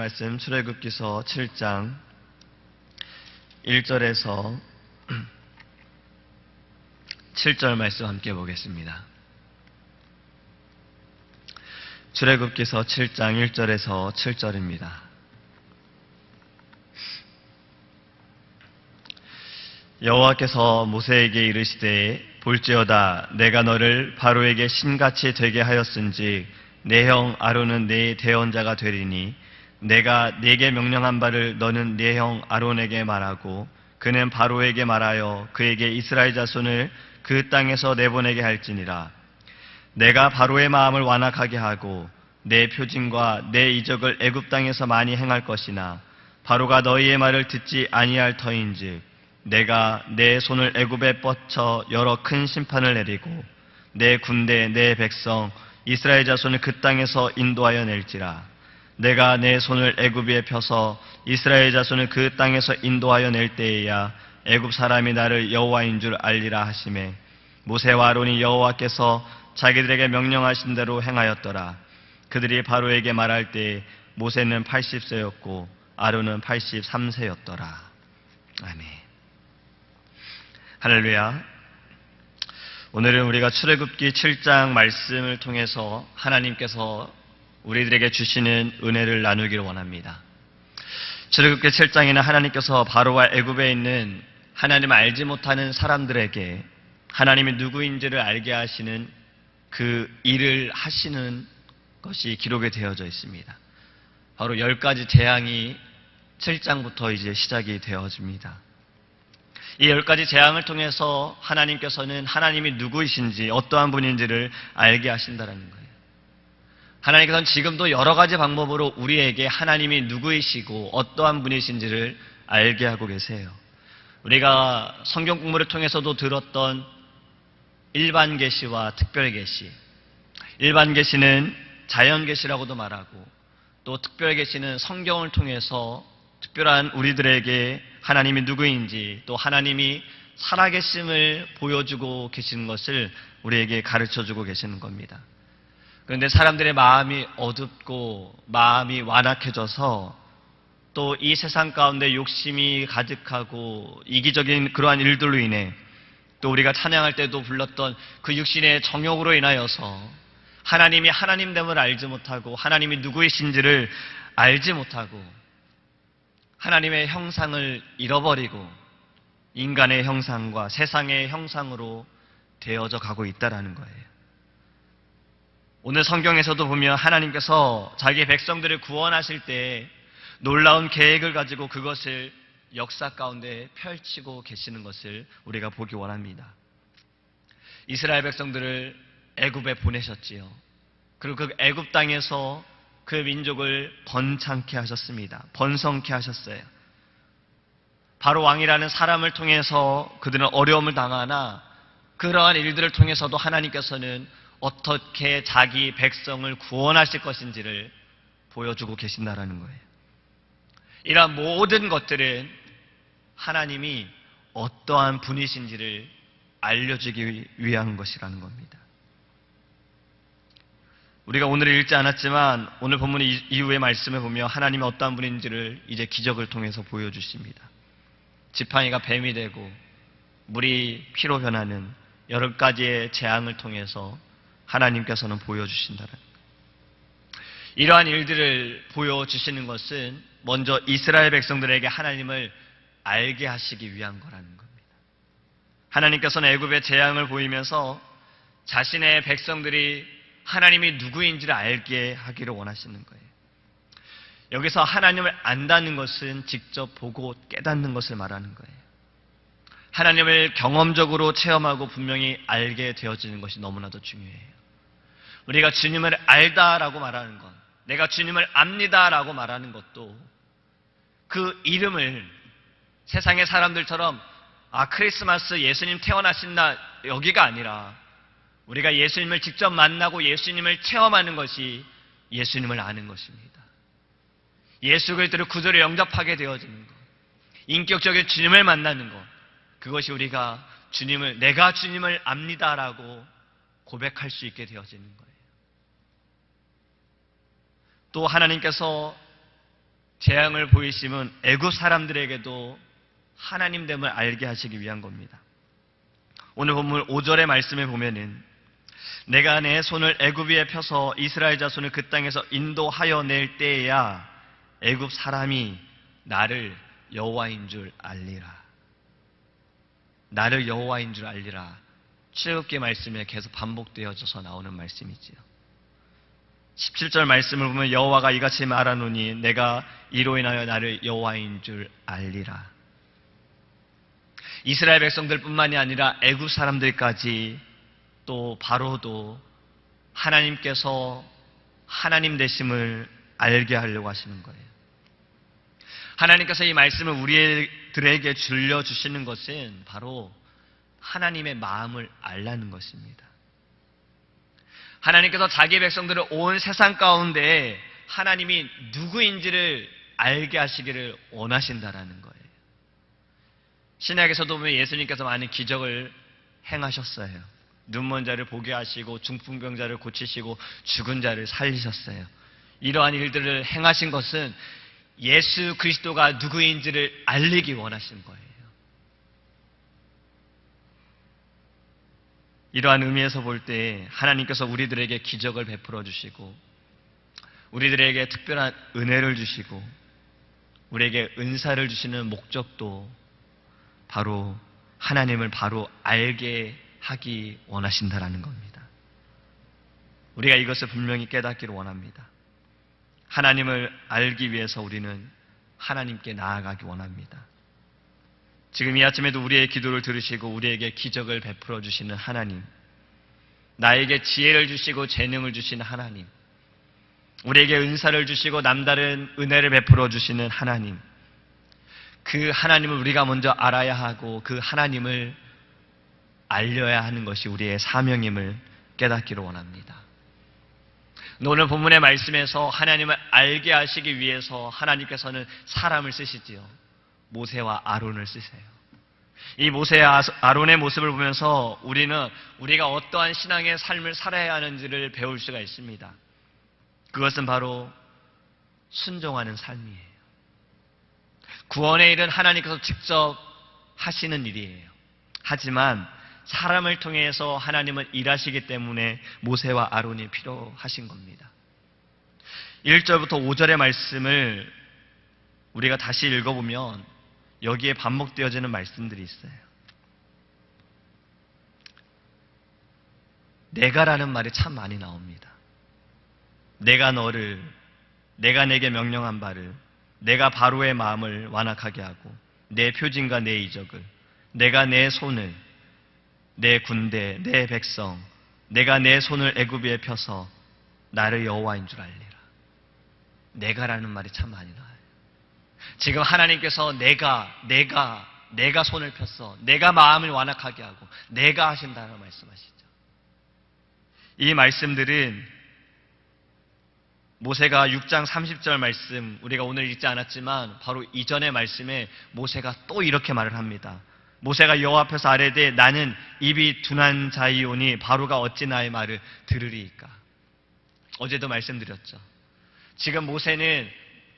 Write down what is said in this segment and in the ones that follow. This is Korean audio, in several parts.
말씀 출애굽기서 7장 1절에서 7절 말씀 함께 보겠습니다. 출애굽기서 7장 1절에서 7절입니다. 여호와께서 모세에게 이르시되 볼지어다 내가 너를 바로에게 신같이 되게 하였은지 내 형 아론은 네 대언자가 되리니 내가 네게 명령한 바를 너는 네 형 아론에게 말하고 그는 바로에게 말하여 그에게 이스라엘 자손을 그 땅에서 내보내게 할지니라. 내가 바로의 마음을 완악하게 하고 내 표징과 내 이적을 애굽 땅에서 많이 행할 것이나 바로가 너희의 말을 듣지 아니할 터인즉 내가 내 손을 애굽에 뻗쳐 여러 큰 심판을 내리고 내 군대 내 백성 이스라엘 자손을 그 땅에서 인도하여 낼지라. 내가 내 손을 애굽에 펴서 이스라엘 자손을 그 땅에서 인도하여 낼 때에야 애굽 사람이 나를 여호와인 줄 알리라 하시매 모세와 아론이 여호와께서 자기들에게 명령하신 대로 행하였더라. 그들이 바로에게 말할 때 모세는 80세였고 아론은 83세였더라. 아멘. 할렐루야. 오늘은 우리가 출애굽기 7장 말씀을 통해서 하나님께서 우리들에게 주시는 은혜를 나누기를 원합니다. 출애굽기 7장에는 하나님께서 바로와 애굽에 있는 하나님을 알지 못하는 사람들에게 하나님이 누구인지를 알게 하시는 그 일을 하시는 것이 기록이 되어져 있습니다. 바로 10가지 재앙이 7장부터 이제 시작이 되어집니다. 이 10가지 재앙을 통해서 하나님께서는 하나님이 누구이신지 어떠한 분인지를 알게 하신다는 거예요. 하나님께서는 지금도 여러 가지 방법으로 우리에게 하나님이 누구이시고 어떠한 분이신지를 알게 하고 계세요. 우리가 성경 공부를 통해서도 들었던 일반 계시와 특별 계시. 일반 계시는 자연 계시라고도 말하고 또 특별 계시는 성경을 통해서 특별한 우리들에게 하나님이 누구인지 또 하나님이 살아계심을 보여주고 계시는 것을 우리에게 가르쳐주고 계시는 겁니다. 그런데 사람들의 마음이 어둡고 마음이 완악해져서 또 이 세상 가운데 욕심이 가득하고 이기적인 그러한 일들로 인해 또 우리가 찬양할 때도 불렀던 그 육신의 정욕으로 인하여서 하나님이 하나님됨을 알지 못하고 하나님이 누구이신지를 알지 못하고 하나님의 형상을 잃어버리고 인간의 형상과 세상의 형상으로 되어져 가고 있다는 거예요. 오늘 성경에서도 보면 하나님께서 자기 백성들을 구원하실 때 놀라운 계획을 가지고 그것을 역사 가운데 펼치고 계시는 것을 우리가 보기 원합니다. 이스라엘 백성들을 애굽에 보내셨지요. 그리고 그 애굽 땅에서 그 민족을 번창케 하셨습니다. 번성케 하셨어요. 바로 왕이라는 사람을 통해서 그들은 어려움을 당하나 그러한 일들을 통해서도 하나님께서는 어떻게 자기 백성을 구원하실 것인지를 보여주고 계신다라는 거예요. 이러한 모든 것들은 하나님이 어떠한 분이신지를 알려주기 위한 것이라는 겁니다. 우리가 오늘 읽지 않았지만 오늘 본문 이후의 말씀을 보면 하나님이 어떠한 분인지를 이제 기적을 통해서 보여주십니다. 지팡이가 뱀이 되고 물이 피로 변하는 여러 가지의 재앙을 통해서 하나님께서는 보여주신다는 거예요. 이러한 일들을 보여주시는 것은 먼저 이스라엘 백성들에게 하나님을 알게 하시기 위한 거라는 겁니다. 하나님께서는 애굽의 재앙을 보이면서 자신의 백성들이 하나님이 누구인지를 알게 하기를 원하시는 거예요. 여기서 하나님을 안다는 것은 직접 보고 깨닫는 것을 말하는 거예요. 하나님을 경험적으로 체험하고 분명히 알게 되어지는 것이 너무나도 중요해요. 우리가 주님을 알다라고 말하는 것, 내가 주님을 압니다라고 말하는 것도 그 이름을 세상의 사람들처럼 크리스마스 예수님 태어나신 날 여기가 아니라 우리가 예수님을 직접 만나고 예수님을 체험하는 것이 예수님을 아는 것입니다. 예수 그리스도를 구주로 영접하게 되어지는 것, 인격적인 주님을 만나는 것, 그것이 우리가 내가 주님을 압니다라고 고백할 수 있게 되어지는 거예요. 또 하나님께서 재앙을 보이심은 애굽 사람들에게도 하나님됨을 알게 하시기 위한 겁니다. 오늘 본문 5절의 말씀에 보면은 내가 내 손을 애굽 위에 펴서 이스라엘 자손을 그 땅에서 인도하여 낼 때에야 애굽 사람이 나를 여호와인 줄 알리라. 나를 여호와인 줄 알리라. 출애굽기 말씀에 계속 반복되어져서 나오는 말씀이지요. 17절 말씀을 보면 여호와가 이같이 말하노니 내가 이로 인하여 나를 여호와인 줄 알리라. 이스라엘 백성들뿐만이 아니라 애굽 사람들까지 또 바로도 하나님께서 하나님 되심을 알게 하려고 하시는 거예요. 하나님께서 이 말씀을 우리들에게 들려주시는 것은 바로 하나님의 마음을 알라는 것입니다. 하나님께서 자기 백성들을 온 세상 가운데 하나님이 누구인지를 알게 하시기를 원하신다라는 거예요. 신약에서도 보면 예수님께서 많은 기적을 행하셨어요. 눈먼 자를 보게 하시고 중풍병자를 고치시고 죽은 자를 살리셨어요. 이러한 일들을 행하신 것은 예수 그리스도가 누구인지를 알리기 원하신 거예요. 이러한 의미에서 볼 때 하나님께서 우리들에게 기적을 베풀어 주시고 우리들에게 특별한 은혜를 주시고 우리에게 은사를 주시는 목적도 바로 하나님을 바로 알게 하기 원하신다라는 겁니다. 우리가 이것을 분명히 깨닫기를 원합니다. 하나님을 알기 위해서 우리는 하나님께 나아가기 원합니다. 지금 이 아침에도 우리의 기도를 들으시고 우리에게 기적을 베풀어 주시는 하나님, 나에게 지혜를 주시고 재능을 주시는 하나님, 우리에게 은사를 주시고 남다른 은혜를 베풀어 주시는 하나님, 그 하나님을 우리가 먼저 알아야 하고 그 하나님을 알려야 하는 것이 우리의 사명임을 깨닫기를 원합니다. 오늘 본문의 말씀에서 하나님을 알게 하시기 위해서 하나님께서는 사람을 쓰시지요. 모세와 아론을 쓰세요. 이 모세와 아론의 모습을 보면서 우리는 우리가 어떠한 신앙의 삶을 살아야 하는지를 배울 수가 있습니다. 그것은 바로 순종하는 삶이에요. 구원의 일은 하나님께서 직접 하시는 일이에요. 하지만 사람을 통해서 하나님은 일하시기 때문에 모세와 아론이 필요하신 겁니다. 1절부터 5절의 말씀을 우리가 다시 읽어보면 여기에 반복되어지는 말씀들이 있어요. 내가라는 말이 참 많이 나옵니다. 내가 내게 명령한 바를, 내가 바로의 마음을 완악하게 하고 내 표징과 내 이적을, 내가 내 손을, 내 군대, 내 백성, 내가 내 손을 애굽 위에 펴서 나를 여호와인 줄 알리라. 내가라는 말이 참 많이 나와요. 지금 하나님께서 내가 손을 폈어, 내가 마음을 완악하게 하고 내가 하신다는 말씀하시죠. 이 말씀들은 모세가 6장 30절 말씀, 우리가 오늘 읽지 않았지만 바로 이전의 말씀에 모세가 또 이렇게 말을 합니다. 모세가 여호와 앞에서 아뢰되 나는 입이 둔한 자이오니 바로가 어찌 나의 말을 들으리이까. 어제도 말씀드렸죠. 지금 모세는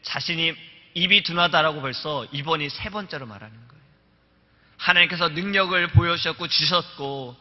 자신이 입이 둔하다라고 벌써 이번이 세 번째로 말하는 거예요. 하나님께서 능력을 보여주셨고 주셨고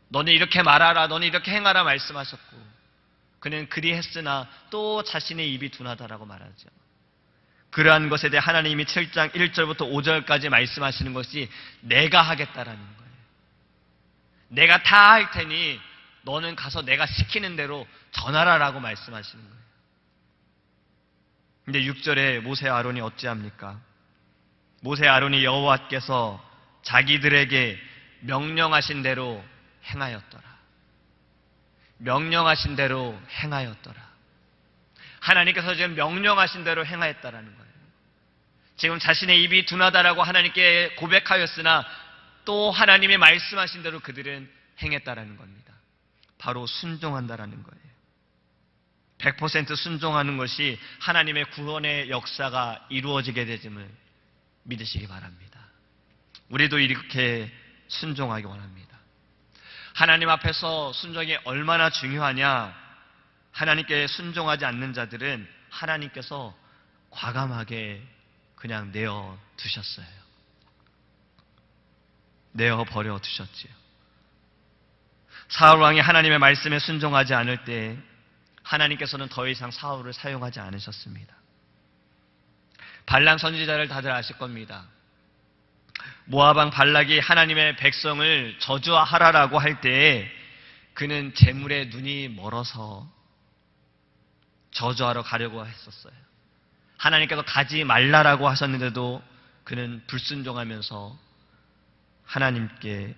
너는 이렇게 말하라, 너는 이렇게 행하라 말씀하셨고 그는 그리 했으나 또 자신의 입이 둔하다라고 말하죠. 그러한 것에 대해 하나님이 7장 1절부터 5절까지 말씀하시는 것이 내가 하겠다라는 거예요. 내가 다 할 테니 너는 가서 내가 시키는 대로 전하라라고 말씀하시는 거예요. 근데 6절에 모세 아론이 어찌합니까? 모세 아론이 여호와께서 자기들에게 명령하신 대로 행하였더라. 명령하신 대로 행하였더라. 하나님께서 지금 명령하신 대로 행하였다라는 거예요. 지금 자신의 입이 둔하다라고 하나님께 고백하였으나 또 하나님이 말씀하신 대로 그들은 행했다라는 겁니다. 바로 순종한다라는 거예요. 100% 순종하는 것이 하나님의 구원의 역사가 이루어지게 되심을 믿으시기 바랍니다. 우리도 이렇게 순종하기 원합니다. 하나님 앞에서 순종이 얼마나 중요하냐? 하나님께 순종하지 않는 자들은 하나님께서 과감하게 그냥 내어 두셨어요. 내어 버려 두셨지요. 사울 왕이 하나님의 말씀에 순종하지 않을 때 하나님께서는 더 이상 사울을 사용하지 않으셨습니다. 발람 선지자를 다들 아실 겁니다. 모압 왕 발락이 하나님의 백성을 저주하라라고 할 때 그는 재물에 눈이 멀어서 저주하러 가려고 했었어요. 하나님께서 가지 말라라고 하셨는데도 그는 불순종하면서 하나님께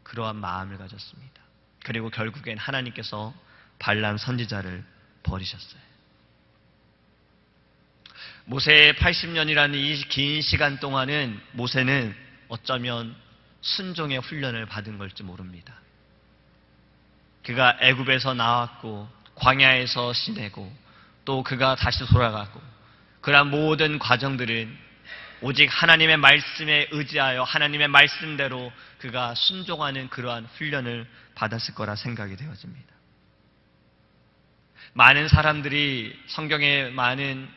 그러한 마음을 가졌습니다. 그리고 결국엔 하나님께서 발람 선지자를 버리셨어요. 모세의 80년이라는 이 긴 시간 동안은 모세는 어쩌면 순종의 훈련을 받은 걸지 모릅니다. 그가 애굽에서 나왔고 광야에서 지내고 또 그가 다시 돌아가고 그러한 모든 과정들은 오직 하나님의 말씀에 의지하여 하나님의 말씀대로 그가 순종하는 그러한 훈련을 받았을 거라 생각이 되어집니다. 많은 사람들이 성경에 많은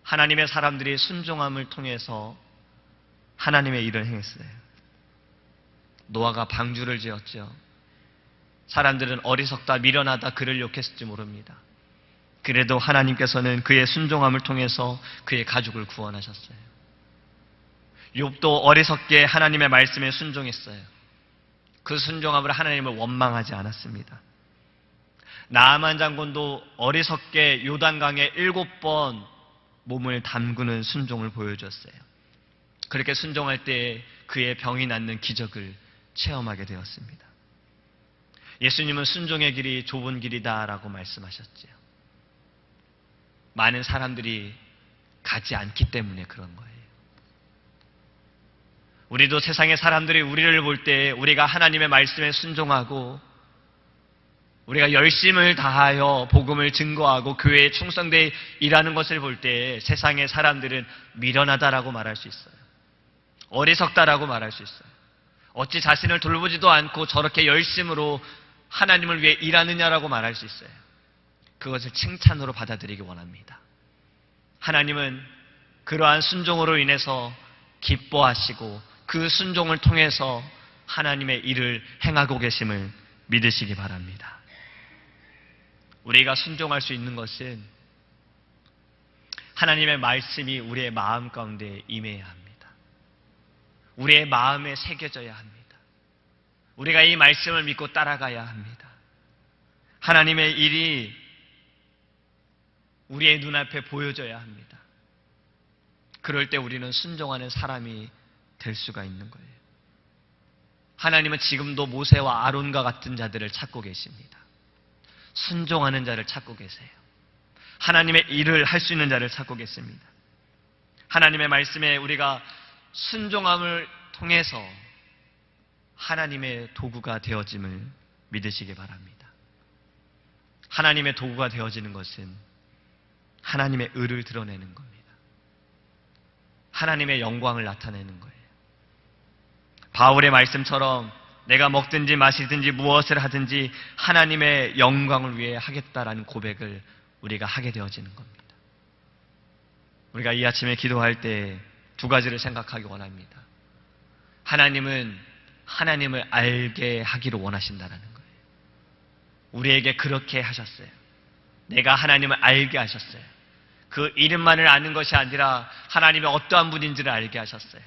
하나님의 사람들이 순종함을 통해서 하나님의 일을 행했어요. 노아가 방주를 지었죠. 사람들은 어리석다 미련하다 그를 욕했을지 모릅니다. 그래도 하나님께서는 그의 순종함을 통해서 그의 가족을 구원하셨어요. 욥도 어리석게 하나님의 말씀에 순종했어요. 그 순종함으로 하나님을 원망하지 않았습니다. 나아만 장군도 어리석게 요단강에 7번 몸을 담그는 순종을 보여줬어요. 그렇게 순종할 때 그의 병이 낫는 기적을 체험하게 되었습니다. 예수님은 순종의 길이 좁은 길이다라고 말씀하셨죠. 많은 사람들이 가지 않기 때문에 그런 거예요. 우리도 세상의 사람들이 우리를 볼 때 우리가 하나님의 말씀에 순종하고 우리가 열심을 다하여 복음을 증거하고 교회에 충성되어 일하는 것을 볼 때 세상의 사람들은 미련하다라고 말할 수 있어요. 어리석다라고 말할 수 있어요. 어찌 자신을 돌보지도 않고 저렇게 열심으로 하나님을 위해 일하느냐라고 말할 수 있어요. 그것을 칭찬으로 받아들이기 원합니다. 하나님은 그러한 순종으로 인해서 기뻐하시고 그 순종을 통해서 하나님의 일을 행하고 계심을 믿으시기 바랍니다. 우리가 순종할 수 있는 것은 하나님의 말씀이 우리의 마음 가운데 임해야 합니다. 우리의 마음에 새겨져야 합니다. 우리가 이 말씀을 믿고 따라가야 합니다. 하나님의 일이 우리의 눈앞에 보여져야 합니다. 그럴 때 우리는 순종하는 사람이 될 수가 있는 거예요. 하나님은 지금도 모세와 아론과 같은 자들을 찾고 계십니다. 순종하는 자를 찾고 계세요. 하나님의 일을 할 수 있는 자를 찾고 계십니다. 하나님의 말씀에 우리가 순종함을 통해서 하나님의 도구가 되어짐을 믿으시기 바랍니다. 하나님의 도구가 되어지는 것은 하나님의 의를 드러내는 겁니다. 하나님의 영광을 나타내는 거예요. 바울의 말씀처럼 내가 먹든지 마시든지 무엇을 하든지 하나님의 영광을 위해 하겠다라는 고백을 우리가 하게 되어지는 겁니다. 우리가 이 아침에 기도할 때 두 가지를 생각하기 원합니다. 하나님은 하나님을 알게 하기를 원하신다는 거예요. 우리에게 그렇게 하셨어요. 내가 하나님을 알게 하셨어요. 그 이름만을 아는 것이 아니라 하나님의 어떠한 분인지를 알게 하셨어요.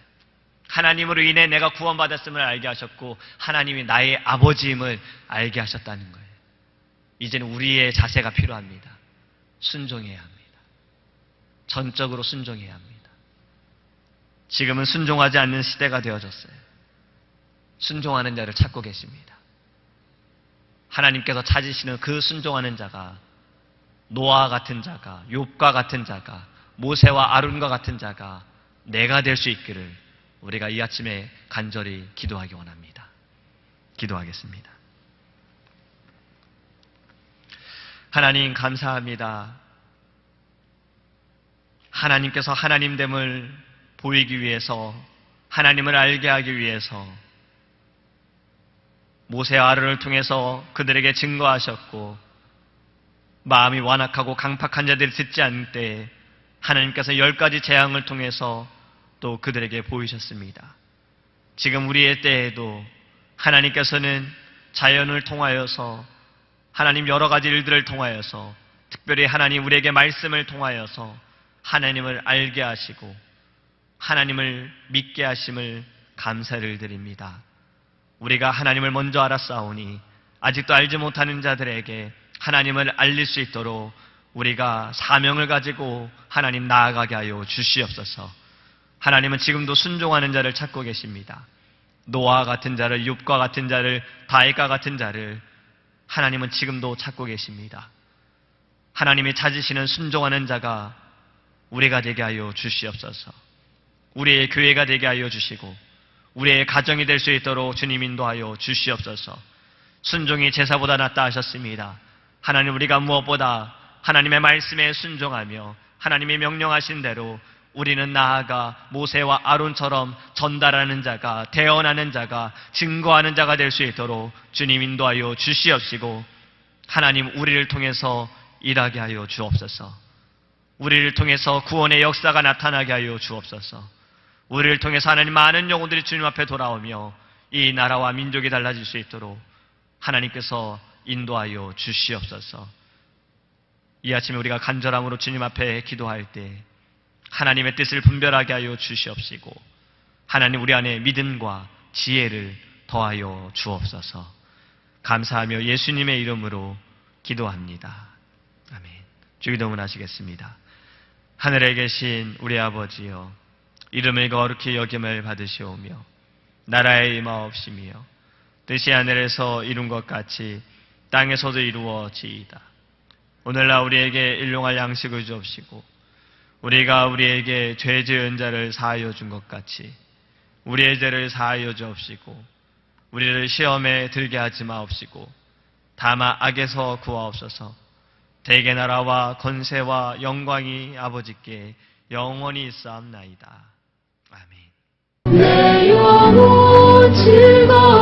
하나님으로 인해 내가 구원받았음을 알게 하셨고 하나님이 나의 아버지임을 알게 하셨다는 거예요. 이제는 우리의 자세가 필요합니다. 순종해야 합니다. 전적으로 순종해야 합니다. 지금은 순종하지 않는 시대가 되어졌어요. 순종하는 자를 찾고 계십니다. 하나님께서 찾으시는 그 순종하는 자가 노아와 같은 자가 욥과 같은 자가 모세와 아론과 같은 자가 내가 될 수 있기를 우리가 이 아침에 간절히 기도하기 원합니다. 기도하겠습니다. 하나님 감사합니다. 하나님께서 하나님됨을 보이기 위해서 하나님을 알게 하기 위해서 모세와 아론을 통해서 그들에게 증거하셨고 마음이 완악하고 강팍한 자들이 듣지 않을 때 하나님께서 10가지 재앙을 통해서 또 그들에게 보이셨습니다. 지금 우리의 때에도 하나님께서는 자연을 통하여서, 하나님 여러 가지 일들을 통하여서, 특별히 하나님 우리에게 말씀을 통하여서 하나님을 알게 하시고 하나님을 믿게 하심을 감사를 드립니다. 우리가 하나님을 먼저 알았사오니 아직도 알지 못하는 자들에게 하나님을 알릴 수 있도록 우리가 사명을 가지고 하나님 나아가게 하여 주시옵소서. 하나님은 지금도 순종하는 자를 찾고 계십니다. 노아와 같은 자를, 욥과 같은 자를, 다윗과 같은 자를 하나님은 지금도 찾고 계십니다. 하나님이 찾으시는 순종하는 자가 우리가 되게 하여 주시옵소서. 우리의 교회가 되게 하여 주시고 우리의 가정이 될 수 있도록 주님 인도하여 주시옵소서. 순종이 제사보다 낫다 하셨습니다. 하나님, 우리가 무엇보다 하나님의 말씀에 순종하며 하나님이 명령하신 대로 우리는 나아가 모세와 아론처럼 전달하는 자가, 대언하는 자가, 증거하는 자가 될 수 있도록 주님 인도하여 주시옵시고, 하나님 우리를 통해서 일하게 하여 주옵소서. 우리를 통해서 구원의 역사가 나타나게 하여 주옵소서. 우리를 통해서 하나님 많은 영혼들이 주님 앞에 돌아오며 이 나라와 민족이 달라질 수 있도록 하나님께서 인도하여 주시옵소서. 이 아침에 우리가 간절함으로 주님 앞에 기도할 때 하나님의 뜻을 분별하게 하여 주시옵시고, 하나님 우리 안에 믿음과 지혜를 더하여 주옵소서. 감사하며 예수님의 이름으로 기도합니다. 아멘. 주기도문 하시겠습니다. 하늘에 계신 우리 아버지여, 이름을 거룩히 여김을 받으시오며 나라의 임하옵시며 뜻이 하늘에서 이룬 것 같이 땅에서도 이루어지이다. 오늘날 우리에게 일용할 양식을 주옵시고 우리가 우리에게 죄 지은 자를 사하여 준 것 같이 우리의 죄를 사하여 주옵시고 우리를 시험에 들게 하지 마옵시고 다만 악에서 구하옵소서. 대개 나라와 권세와 영광이 아버지께 영원히 있사옵나이다. 아멘. 내 영혼 즐거워